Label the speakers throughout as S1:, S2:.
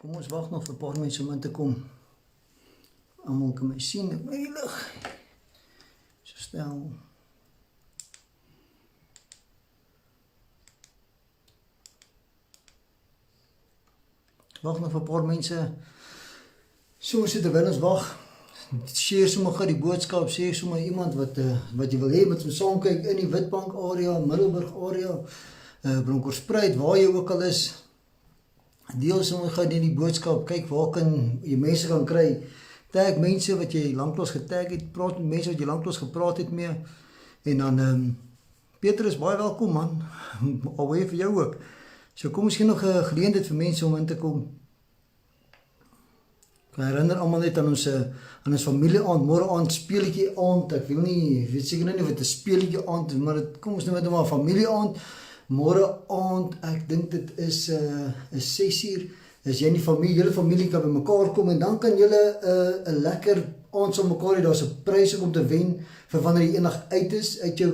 S1: Kom ons wag nog vir 'n paar mense om in te kom. Almal kan my sien, ek my lig. So stel. Wag nog vir 'n paar mense. So sit terwyl ons wag. Share sommer gou die boodskap, sê sommer iemand wat jy wil hê met ons saam kyk in die Witbank area, Middelburg area, Bronkhorstspruit, waar jy ook al is. Deel sommer gou die boodskap, kyk waar kan jy mense kan kry. Tag mense wat jy lanklaas getag het, praat met mense wat jy lanklaas gepraat het mee. En dan Peter is baie welkom man. Alweer vir jou ook. So kom miskien nog 'n geleentheid vir mense om in te kom. Ek herinner almal net aan ons familie aand, môre aand speletjie aand. Ek weet seker nou nie wat 'n speletjie aand, maar dit kom ons nou met 'n familie aand. Môre aand, ek dink dit is 6:00. As jy in die familie, julle familie kan bymekaar kom en dan kan julle 'n lekker aand saam mekaar hê. Daar's 'n prys om te wen vir wanneer jy eendag uit is, uit jou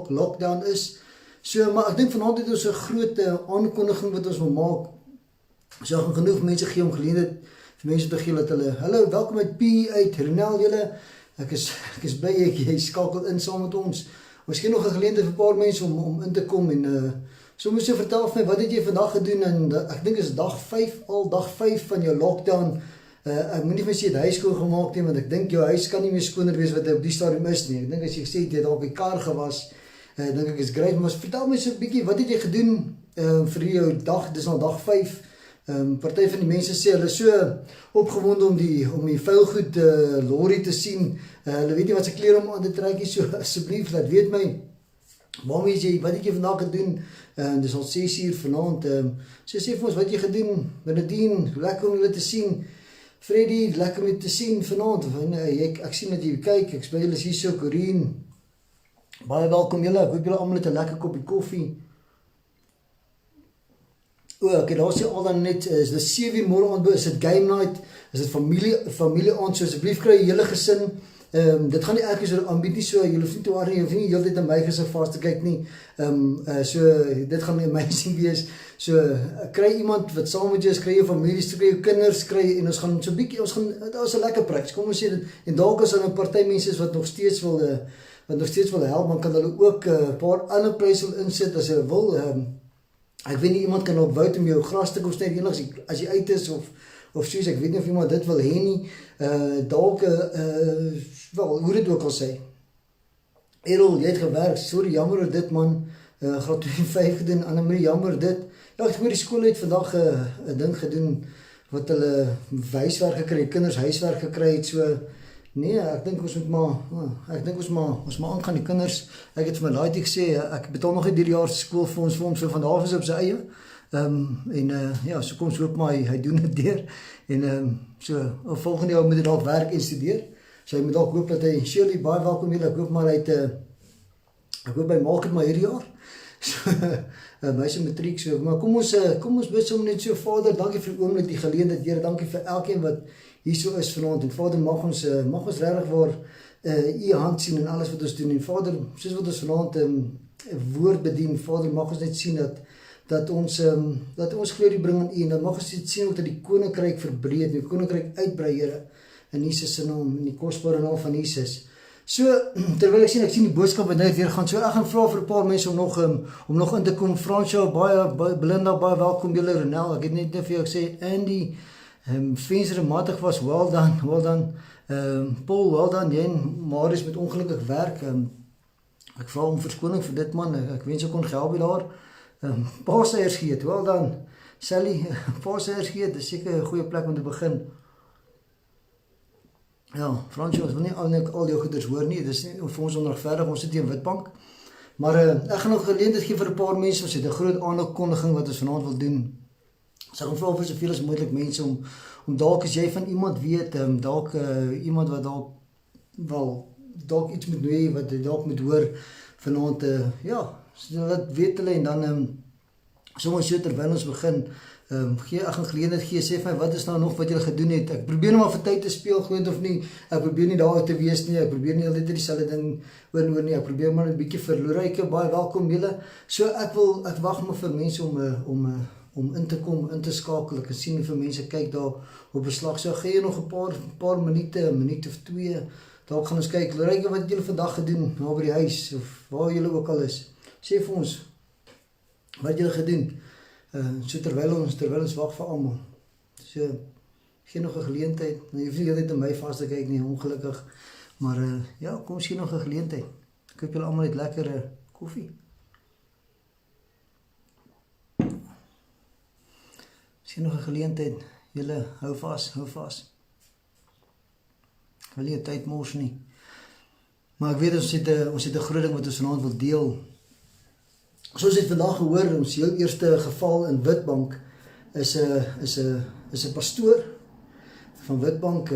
S1: lockdown is. So, maar ek dink vanaand het ons 'n groot aankondiging wat ons wil maak. So gaan genoeg mense gee om geleentheid vir mense te gee dat hulle, hallo, welkom uit P uit Renel julle. Ek is bly jy skakel in saam met ons. Miskien nog 'n geleentheid vir 'n paar mense om in te kom en so moet jy vertel vir my, wat het jy vandag gedoen? En ek dink is dag 5 van jou lockdown. Ek moet nie vir sê jy het huis skoon gemaak nie, want ek dink jou huis kan nie meer skoner wees wat hy op die stadium is nie. Ek dink as jy gesê jy het dalk die kar gewas, dink ek is great, maar vertel my so 'n bietjie, wat het jy gedoen vir jou dag? Dis al dag 5. Party van die mense sê hulle is so opgewonde om die vuilgoed lorry te sien. Hulle weet nie wat se klere om aan te trek nie, so asseblief laat weet my. Waarom is jy, wat het jy vandag gedoen? Dis al 6:00 vanaand. So sê vir ons wat jy gedoen. Bernadine, lekker om julle te sien. Freddy, lekker om julle te sien vanaand. Ek sien dat jy kyk. Ek bly julle is hier so. Corine, baie welkom julle. Ek hoop julle almal het 'n lekker koppie koffie. Okay, daar sê al dan net, is dit 7:00 môre aand, is dit game night, is dit familie aand, so asseblief kry jy hele gesin. Dit gaan nie erg so aanbied nie, so jy hoef nie te worry, jy hoef nie heeltyd aan my gesig vas te kyk nie. So dit gaan amazing wees. So kry iemand wat saam met jou is, kry jou familie, kry jou kinders, en ons gaan so bietjie, daar's 'n lekker pryk. Kom ons sê dit, en dalk is daar 'n party mense wat nog steeds wil help, man kan hulle ook 'n paar ander pryse wil insit as hulle wil. Ek weet nie, iemand kan ook wou om jou gras te kom sny enigs as jy uit is of soos, ek weet nie of iemand dit wil hê nie. Dalk wel, hoe dit ook al sê. Errol, jy het gewerk, sorry, jammer oor dit man. Graad 5 gedoen, Annemarie, jammer dit. Ja, ek het die skool het vandag 'n ding gedoen wat hulle huiswerk gekry, kinders huiswerk gekry het, so nee, ek dink ons moet aangaan die kinders. Ek het vir my laaitjie gesê, ek betaal nog nie hierdie jaar se skoolfonds vir hom, so van daar af is op sy eie. Ja, so kom so hoop maar hy doen dit deur. En so volgende jaar moet hy dalk werk en studeer. So hy moet dalk hoop dat hy, Shirley, baie welkom julle. Ek hoop maar ek hoop hy maak dit maar hierdie jaar. So my se matriek, so maar kom ons bid hom net so. Vader, dankie vir die oomblik, die geleentheid, Here, dankie vir elkeen wat hier so is vanaand. En Vader, mag ons regtig waar u hand sien in alles wat ons doen. En Vader, soos wat ons vanaand woord bedien, Vader, mag ons net sien dat ons glorie bring aan u, en dan mag ons net sien dat die koninkryk verbreed, die koninkryk uitbrei, Here, in Jesus se naam, in die kosbare naam van Jesus. So, terwyl ek sien die boodskap wat net weer gaan, so ek gaan vra vir 'n paar mense om nog in te kom. Fransjo, baie Belinda, baie welkom julle. Renel, ek het net vir jou gesê, Andy, Venstermatig was, well done. Paul, well done. Jy en Marius met ongelukkig werk. Ek vra om verskoning vir dit man, ek wens ek kon gehelp daar. Paaseiers geet, well done. Sally, paaseiers geet, dis seker 'n goeie plek om te begin. Ja, Fransjo, ons wil nie al jou goeders hoor nie, dis nie vir ons onregverdig, ons sit hier in Witbank. Maar ek gaan nog geleentheid gee vir 'n paar mense, ons het 'n groot aankondiging wat ons vanaand wil doen. So ek gaan vra vir soveel as moontlik mense om dalk as jy van iemand weet, dalk iemand wat dalk iets moet weet, wat dalk moet hoor vanaand, ja, so dat weet hulle, en dan sommer so terwyl ons begin, ek gaan geleentheid gee, sê vir my, wat is nou nog wat julle gedoen het? Ek probeer nou maar vir tyd te speel, goed of nie, ek probeer nie daar te wees nie, ek probeer nie altyd dieselfde ding oor nie, ek probeer maar 'n bietjie verloor, baie welkom julle. So ek wag maar vir mense om om in te kom, in te skakel. Ek kan sien hoeveel mense kyk daar op beslag. So gee jy nog 'n paar minute, 'n minuut of 2, dalk gaan ons kyk, Lorraine, wat julle vandag gedoen, daar by die huis, of waar julle ook al is. Sê vir ons, wat julle gedoen, so terwyl ons wag vir almal. So, gee nog 'n geleentheid, nou, jy hoef nie altyd aan my vas te kyk nie, ongelukkig, maar ja, kom sien nog 'n geleentheid. Ek hoop julle almal het lekker koffie. Sien nog 'n geleentheid, julle hou vas. Ek wil nie 'n tyd mors nie. Maar ek weet ons het 'n groot ding wat ons vanaand wil deel. Soos het vandag gehoor, ons heel eerste geval in Witbank is 'n pastoor van Witbank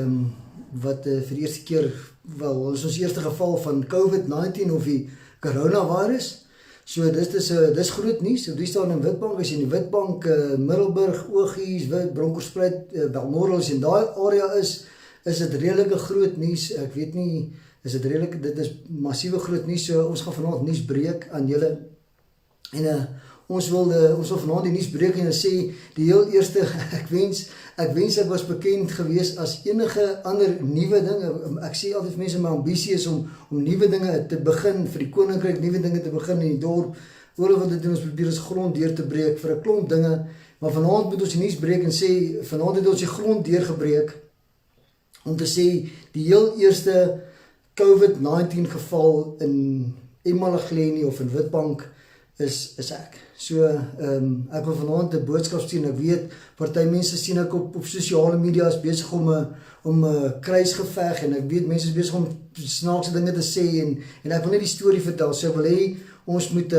S1: wat vir die eerste keer, wel, is ons eerste geval van COVID-19 of die coronavirus. So dis groot nuus. Op die staan in Witbank, as jy in die Witbank, Middelburg, Ogies, Bronkhorstspruit, Balmoral, as jy in daai area is dit redelike groot nuus. Ek weet nie, dit is massiewe groot nuus. So ons gaan vanaand nuus breek aan julle. En ons wil vanaand die nuus breek en sê die heel eerste, ek wens ek was bekend gewees as enige ander nuwe ding. Ek sê altyd vir mense, my ambisie is om nuwe dinge te begin vir die koninkryk, nuwe dinge te begin in die dorp. Oral wat dit doen, ons probeer ons grond deur te breek vir 'n klomp dinge, maar vanaand moet ons die nuus breek en sê vanaand het ons die grond deurgebreek om te sê die heel eerste COVID-19 geval in Emalahleni of in Witbank is ek. So, ek wil vanaand 'n boodskap stuur, en ek weet, party mense sien ek op sosiale media is besig om 'n kruisgeveg, en ek weet mense is besig om snaakse dinge te sê, en ek wil net die storie vertel, so ek wil hê, ons moet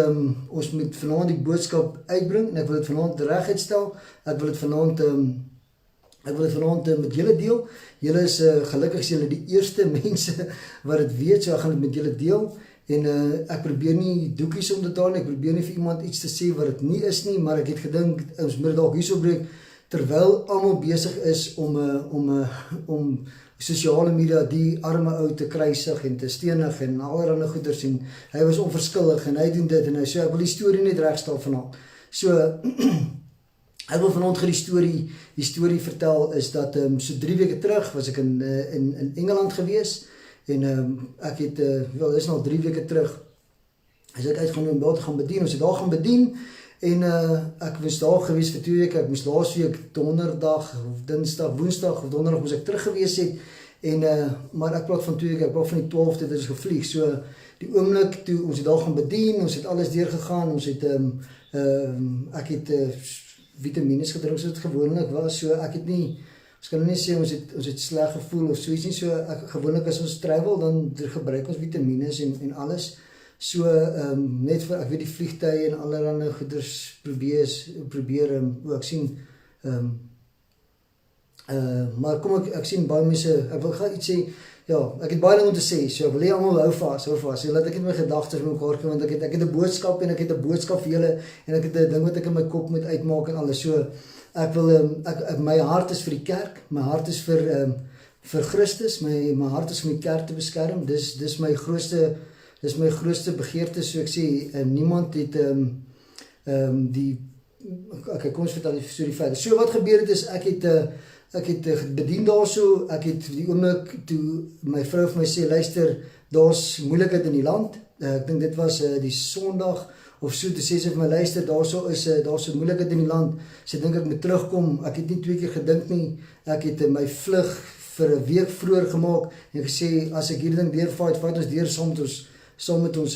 S1: vanaand die boodskap uitbring, en ek wil dit vanaand reg uitstel, ek wil dit vanaand met julle deel. Julle is gelukkig is julle die eerste mense wat dit weet, so ek gaan dit met julle deel. En ek probeer nie doekies om te haal nie, ek probeer nie vir iemand iets te sê wat dit nie is nie, maar ek het gedink, ons moet dalk hierso breek, terwyl almal besig is om sosiale media die arme ou te kruisig en te stenig en allerlei goeders, en hy was onverskillig en hy doen dit en hy sê, ek wil die storie net regstel vanaand. So, ek wil vanaand die storie vertel, is dat so 3 weke terug was ek in Engeland gewees, en ek het, wel, dit is al 3 weke terug, as ek uitgaan om daar te gaan bedien, ons het daar gaan bedien, en ek was daar gewees vir 2 weke, ek moes laas week donderdag, of dinsdag, woensdag, of donderdag moes ek terug gewees het, en, maar ek praat van 2 weke, ek praat van die 12de, dit is gevlieg, so, die oomblik toe, ons het daar gaan bedien, ons het alles deurgegaan, ons het, ek het vitamines gedrink, soos het gewoonlik was, so ek het nie, ons kan nie sê, ons het sleg gevoel of soos nie, so gewoonlik as ons travel, dan gebruik ons vitamines en alles, so net vir, ek weet die vliegtuie en allerlei goeders probeer, ek sien, maar kom ek sien baie mense, ek wil gaan iets sê, ja, ek het baie ding om te sê, so ek wil hê almal hou vas, so laat ek net my gedagtes met mekaar kom, want ek het 'n boodskap, en ek het 'n boodskap vir julle, en ek het 'n ding wat ek in my kop moet uitmaak en alles, so, ek wil, my hart is vir die kerk, my hart is vir Christus, my hart is om die kerk te beskerm, dis my grootste begeerte, so ek sê, niemand het kom ons vertel die storie verder. So wat gebeur het is, ek het bedien daarso, ek het die oomblik toe my vrou vir my sê, luister, daar's moeilikheid in die land, ek dink dit was die Sondag, of so, te sê sy vir my, luister, daar's moeilikheid in die land, sy dink ek moet terugkom, ek het nie 2 keer gedink nie, ek het my vlug vir 'n week vroeër gemaak, en gesê, as ek hierdie ding deurvaart ons deur saam met ons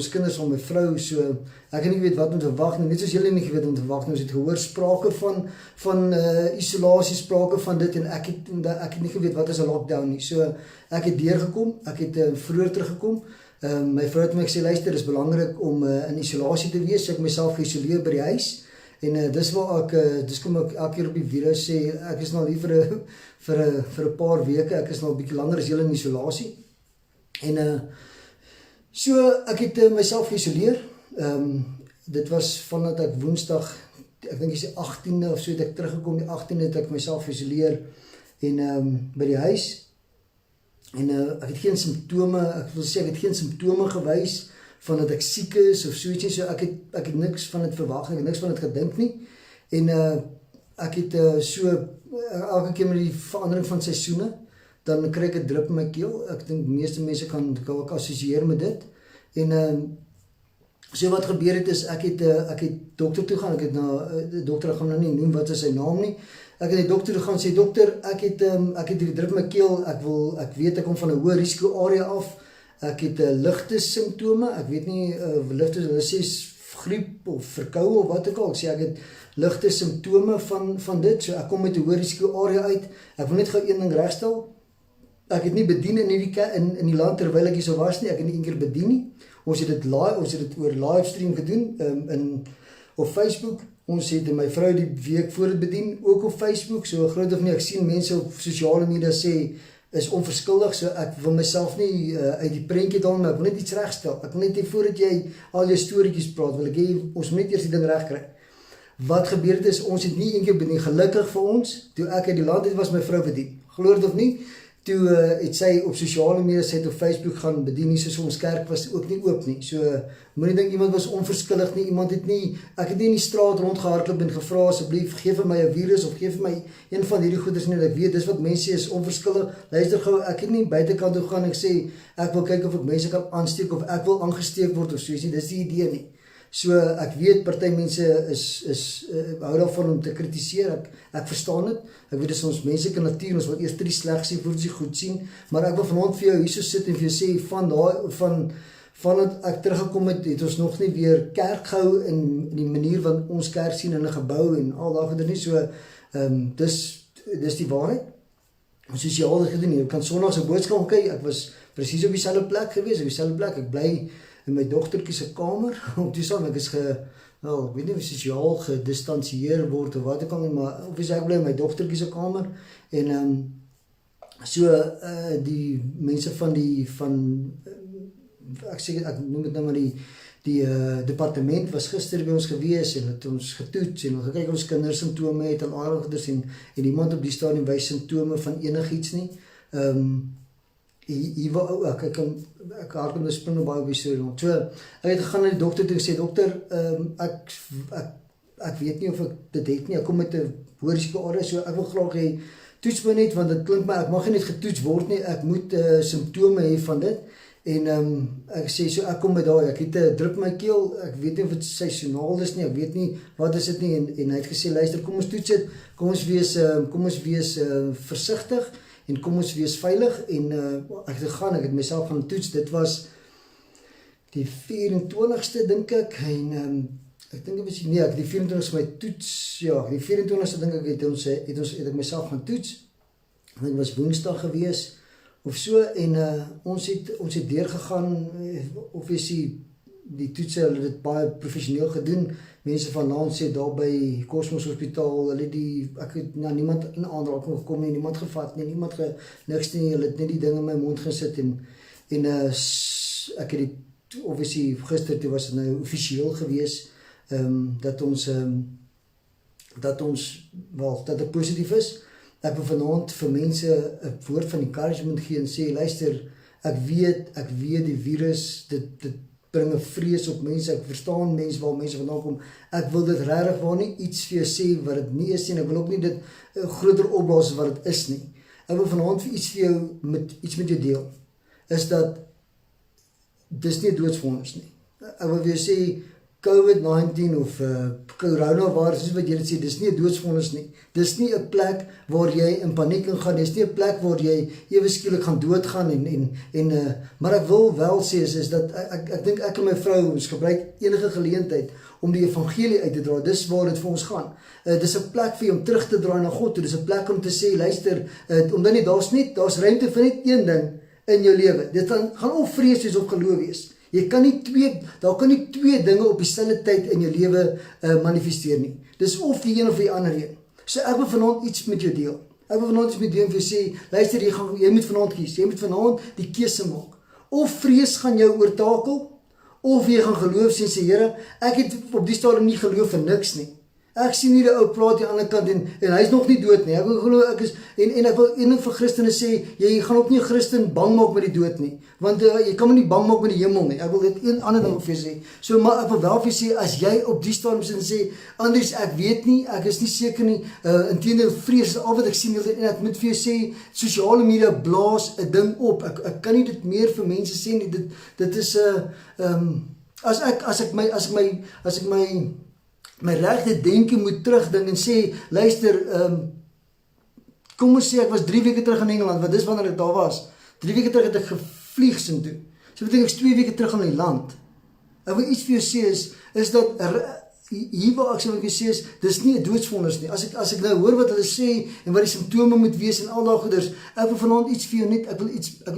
S1: kinders, saam met my vrou, so, ek het nie geweet wat om te wag nie, net soos julle nie geweet om te wag nie, ons het gehoor sprake van isolasie, sprake van dit, en ek het nie geweet wat is 'n lockdown nie, so, ek het deurgekom, ek het vroeër teruggekom, my vrou het my gesê, luister, is belangrik om in isolasie te wees, so ek myself geïsoleer by die huis, en dis waar dis kom ek elke keer op die virus sê, ek is nou hier vir 'n paar weke, ek is nou 'n bietjie langer as julle in isolasie, en so, ek het myself geïsoleer, dit was vandat ek woensdag, ek dink is die 18de of so, het ek teruggekom, die 18de het ek myself geïsoleer, en by die huis, en ek het geen simptome, ek wil sê, ek het geen simptome gewys, van dat ek siek is, of soiets nie, so ek het niks van dit verwag, ek het niks van dit gedink nie, En ek het elke keer met die verandering van seisoene, dan kry ek 'n drup in my keel. Ek dink die meeste mense kan ook assosieer met dit. En so wat gebeur het is, ek het dokter toe gaan, ek het na dokter, ek gaan nou nie noem wat is sy naam nie. Ek het die dokter toe gaan sê, dokter, ek het die drup in my keel, ek weet ek kom van 'n hoë risiko area af. Ek het ligte simptome, ek weet nie ligte, hulle sê griep of verkoue of wat ook al. Ek sê ek het ligte simptome van dit, so ek kom met 'n hoë risiko area uit. Ek wil net gou een ding regstel. Ek het nie bedien in die land terwyl ek hier so was nie, ek het nie een keer bedien nie. Ons het dit oor livestream gedoen op Facebook. Ons het my vrou die week voor dit bedien, ook op Facebook, so groot of nie, ek sien mense op sosiale media sê, is onverskuldig, so ek wil myself nie uit die prentjie haal, maar ek wil net iets regstel. Ek wil net voordat jy al jou storieetjies praat, wil ek hê, ons moet net eers die ding reg kry. Wat gebeur het is, ons het nie een keer bedien, gelukkig vir ons, toe ek uit die land het, was my vrou bedien. Glo dit of nie, toe het sy op sosiale media, sy het op Facebook gaan bedien, nie soos ons kerk was ook nie oop nie. So, moet nie dink iemand was onverskillig nie, ek het nie in die straat rondgehardloop en gevra, asseblief, geef vir my 'n virus, of geef vir my een van hierdie goeders nie, ek weet, dis wat mense is, onverskillig. Luister gou, ek het nie buitekant toe gaan, ek sê, ek wil kyk of ek mense kan aansteek, of ek wil aangesteek word, of soos nie, dis die idee nie. So, ek weet, party mense hou daarvan om te kritiseer, ek verstaan dit, ek weet, dis ons menslike natuur, ons wil eers die sleg sien, voordat jy goed sien, maar ek wil vanaand vir jou hierso sit en vir jou sê, van dat ek teruggekom het ons nog nie weer kerk gehou in die manier wat ons kerk sien in 'n gebou en al daai goeie nie, so, dis die waarheid. Soos jy al gedoen, jy kan Sondag se boodskap kyk, ek was presies op dieselfde plek gewees, ek bly in my dogtertjie se kamer, om toe saam, ek is ek weet nie of sosiaal gedistansieer word of wat ek kan nie, maar of ek bly in my dogtertjie se kamer, en so die mense ek noem dit nou maar die departement was gister by ons gewees en het ons getoets en gekyk ons kinders simptome het en aardigers en iemand op die stadium wys simptome van enigiets nie. Ek hardkom nou spring baie op die storie. So, ek het gegaan na die dokter toe en gesê, dokter, ek weet nie of ek dit het nie, ek kom met 'n hoë risiko area, so ek wil graag hê, toets my net, want dit klink my, ek mag nie net getoets word nie, ek moet simptome hê van dit, en ek sê, so ek kom met daai, ek het 'n drup in my keel, ek weet nie of dit seisoonaal is nie, ek weet nie, wat is dit nie, en hy het gesê, luister, kom ons toets dit, kom ons wees versigtig, en kom ons wees veilig, en ek het myself gaan toets, dit was die 24ste, dink ek, en ek dink die 24ste my toets, ja, die 24ste dink ek het ek myself gaan toets, en dit was Woensdag gewees, of so, en ons het deurgegaan, obviously, die toetse, hulle het dit baie professioneel gedoen, mense van Naans sê daar by Cosmos Hospitaal, ek het na niemand in aanraking gekom nie, niemand gevat nie, niemand niks nie, hulle het net die ding in my mond gesit, en ek het obviously, gister toe was het nou officieel gewees, dat ek positief is. Ek wil vanaand vir mense 'n woord van encouragement gee en sê, luister, ek weet die virus, dit bring 'n vrees op mense, ek verstaan mense waar mense vandaan kom, ek wil dit regtig waar nie iets vir jou sê wat dit nie is nie, ek wil ook nie dit groter opblaas wat dit is nie. Ek wil vanaand vir iets met jou deel, is dat dis nie 'n doodsvonnis nie. Ek wil vir jou sê, COVID-19 of coronavirus, soos wat jy dit sê, dis nie 'n doodsvonnis nie. Dis nie 'n plek waar jy in paniek kan gaan, dis nie 'n plek waar jy ewe skielik gaan doodgaan maar ek wil wel sê is dat ek dink ek en my vrou ons gebruik enige geleentheid om die evangelie uit te dra. Dis waar dit vir ons gaan. Dis 'n plek vir jou om terug te draai na God toe. Dis 'n plek om te sê, luister, omdat nie daar's ruimte vir net een ding in jou lewe. Dit gaan of vrees wees of geloof wees. Daar kan nie twee dinge op dieselfde tyd in jou lewe manifesteer nie. Dis of die een of die ander een. So ek wil vanaand iets met jou deel. Ek wil vanaand iets met jou sê, luister, jy moet vanaand kies. Jy moet vanaand die keuse maak. Of vrees gaan jou oortakel, of jy gaan geloof sê, Here, ek het op die stadium nie geloof vir niks nie. Ek sien hier die ou praat die ander kant en hy is nog nie dood nie. Ek wil glo ek is en ek wil een vir Christene sê, jy gaan ook nie 'n Christen bang maak met die dood nie. Want jy kan hom nie bang maak met die hemel nie. Ek wil dit een ander ding vir jou sê. So maar ek wil wel vir jou sê, as jy op die stadium sit en sê, Andries, ek weet nie, ek is nie seker nie, inteendeel vrees is al wat ek sien en ek moet vir jou sê, sosiale media blaas 'n ding op. Ek kan nie dit meer vir mense sê nie. Dit is as ek my regte denke moet terugdink en sê, luister, kom ons sê ek was 3 weke terug in Engeland, want dis wanneer ek daar was. 3 weke terug het ek gevlieg sin toe. So beteken ek 2 weke terug in die land. Ek wil iets vir jou sê is dat hier waar ek sê wat ek sê is, dis nie 'n doodsvonnis nie. As ek nou hoor wat hulle sê en wat die simptome moet wees en al daai goeders, ek wil vanaand iets vir jou net, ek wil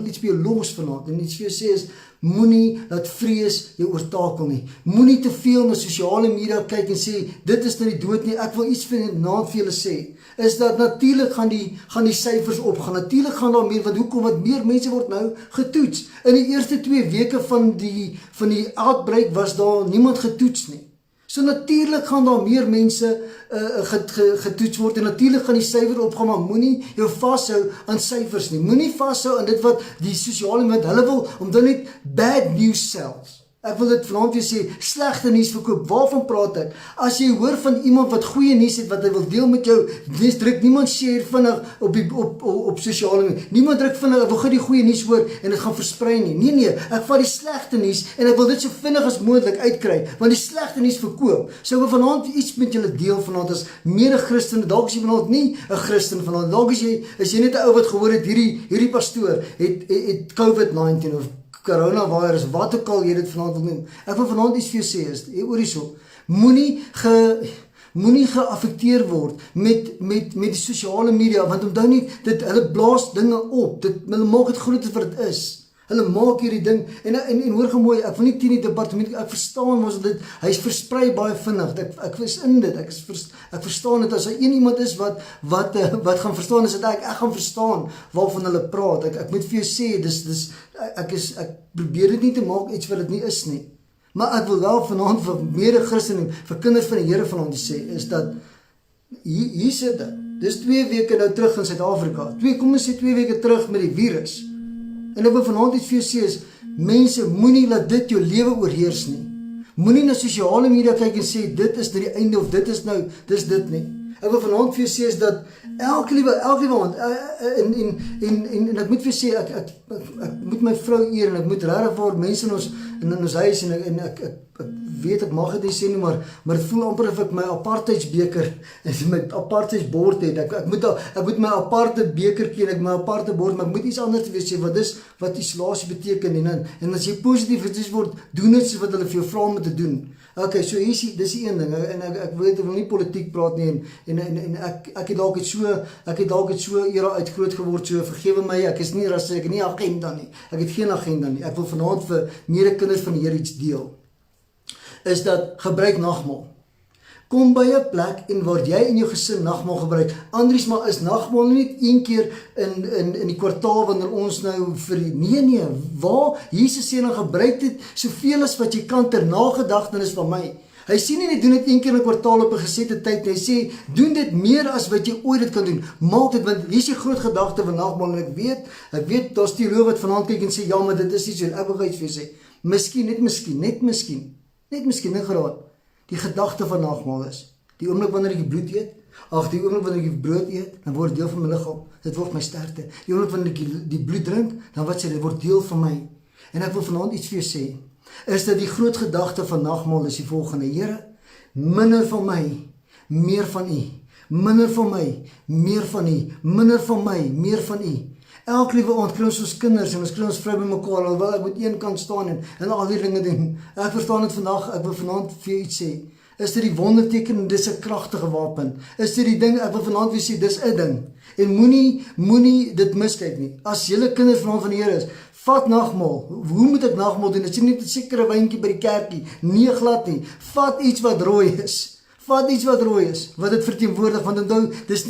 S1: iets vir jou los vanaand en iets vir jou sê is, moenie laat vrees jou oortakel nie. Moenie te veel na sosiale media kyk en sê, dit is nou die dood nie. Ek wil iets vanaand vir julle sê, is dat natuurlik gaan die syfers opgaan. Natuurlik gaan daar meer, want hoekom? Want meer mense word nou getoets. In die eerste 2 weke van die outbreak was daar niemand getoets nie. So natuurlik gaan daar meer mense getoets word en natuurlik gaan die syfer opgaan, maar moenie jou vashou aan syfers nie. Moenie vashou aan dit wat die sosiale media, hulle wil om dan net bad news sells. Ek wil dit vanaand weer sê, slegte nuus verkoop. Waarvan praat ek? As jy hoor van iemand wat goeie nuus het wat hy wil deel met jou, druk niemand share vinnig op sosiale media. Niemand druk vinnig, ek wil gou die goeie nuus hoor en dit gaan versprei nie. Nee, ek vat die slegte nuus en ek wil dit so vinnig as moontlik uitkry, want die slegte nuus verkoop. So ek wil vanaand iets met julle deel vanaand as mede-Christen. Dalk is jy vanaand nie 'n Christen vanaand. Dalk is jy net 'n ou wat gehoor het hierdie pastoor het COVID-19 of coronavirus, wat ook al jy dit vanaand wil noem. Ek wil vanaand iets vir jou sê, is oor hierso. Moenie geaffekteer word met die sosiale media, want onthou nie, hulle blaas dinge op, hulle maak dit groter wat dit is. Hulle maak hierdie ding, en hoor gemooi, ek wil nie teen die departement, ek verstaan ons dit, hy versprei baie vinnig, ek is in dit, ek verstaan dit, as hy iemand is wat gaan verstaan, is dit ek gaan verstaan waarvan hulle praat, ek moet vir jou sê, ek probeer dit nie te maak iets wat dit nie is nie, maar ek wil wel vanaand vir mede-Christen, vir kinders van die Here vanaand sê, is dat, hier sit dit, dis 2 weke nou terug in Suid-Afrika, kom ons sê 2 weke terug met die virus, en ek wil vanaand iets vir jou sê is, mense, moenie laat dit jou lewe oorheers nie. Moenie na sosiale media kyk en sê, dit is nou die einde, of dit is dit nie. Ek wil vanaand vir jou sê is dat, elke liewe hand, en ek moet vir jou sê, ek moet my vrou eer, en ek moet regtig waar mense in ons huis, en ek weet, ek mag dit nie sê nie, maar het voel amper of ek my apartheidsbeker, en my apartheidsbord het, ek moet my aparte bekerkie, en ek my aparte bord, maar ek moet iets anders weer sê, wat is, wat isolasie beteken, en as jy positief word, doen dit soos wat hulle vir jou vra om te doen. Ok, so dis die een ding, en ek wil nie politiek praat nie, en ek het dalk het so era uit groot geword, so vergewe my, ek is nie rasse, ek het nie agenda nie, ek het geen agenda nie, ek wil vanaand vir mede-kinders van die Here iets deel, is dat gebruik nagmaal. Kom by 'n plek en waar jy en jou gesin nagmaal gebruik. Andries, maar is nagmaal nie een keer in die kwartaal wanneer ons nou nee, waar? Jesus sê dan gebruik dit soveel as wat jy kan ter nagedagtenis van my. Hy sê nie doen dit een keer in 'n kwartaal op 'n gesette tyd, hy sê doen dit meer as wat jy ooit dit kan doen. Maak dit, want hier is die groot gedagte van nagmaal, en ek weet daar's teoloë wat vanaand kyk en sê ja, maar dit is nie so. Ek wil iets vir jou sê. Net miskien, geraad. Die gedagte van nagmaal is, die oomblik wanneer ek die bloed eet, die oomblik wanneer ek die brood eet, dan word deel van my liggaam, dit word my sterkte. Die oomblik wanneer ek die bloed drink, dan dit word deel van my. En ek wil vanaand iets vir jou sê, is dat die groot gedagte van nagmaal is die volgende: Here, minder van my, meer van U. Minder van my, meer van U. Minder van my, meer van U. Elke liewe aand kry ons kinders en ons kry ons vrou by mekaar, alhoewel ek moet een kant staan en al die dinge doen. Ek verstaan dit vandag, ek wil vanaand vir jou iets sê. Is dit die wonderteken, dis 'n kragtige wapen. Is dit die ding, ek wil vanaand vir jou sê, dis 'n ding. En moenie dit miskyk nie. As julle kinders vanaand van die Here is, vat nagmaal. Hoe moet ek nagmaal doen? Dit is nie net 'n sekere wyntjie by die kerkie. Nee, glad nie. Vat iets wat rooi is. Vat iets wat rooi is, wat dit verteenwoordig, want onthou, dis